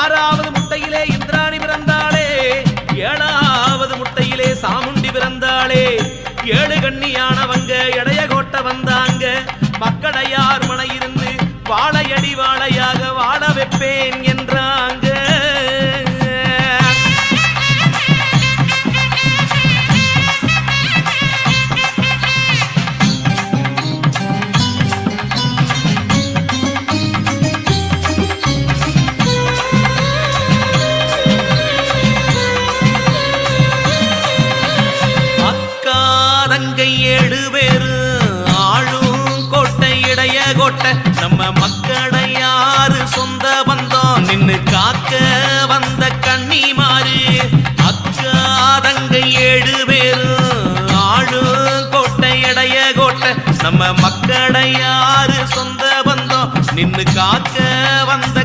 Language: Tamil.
ஆறாவது முட்டையிலே இந்திராணி பிறந்தாளே, ஏழாவது முட்டையிலே சாமுண்டி பிறந்தாளே. ஏழு கண்ணியானவங்க இடைய கோட்ட வந்தாங்க. மக்களையார் மனை இருந்து வாழையடி வாழையாக வாழ வைப்பேன் என்றாங்க. ஏழு பேரு ஆளும் கோட்டை இடைய கோட்டை. நம்ம மக்களை யாரு சொந்த பந்தம் நின்னு காக்க வந்த கன்னிமாரு. அக்கா தங்கை ஏழு பேரு ஆளும் கோட்டை இடைய கோட்டை. நம்ம மக்களை யாரு சொந்த பந்தம் நின்னு காக்க வந்த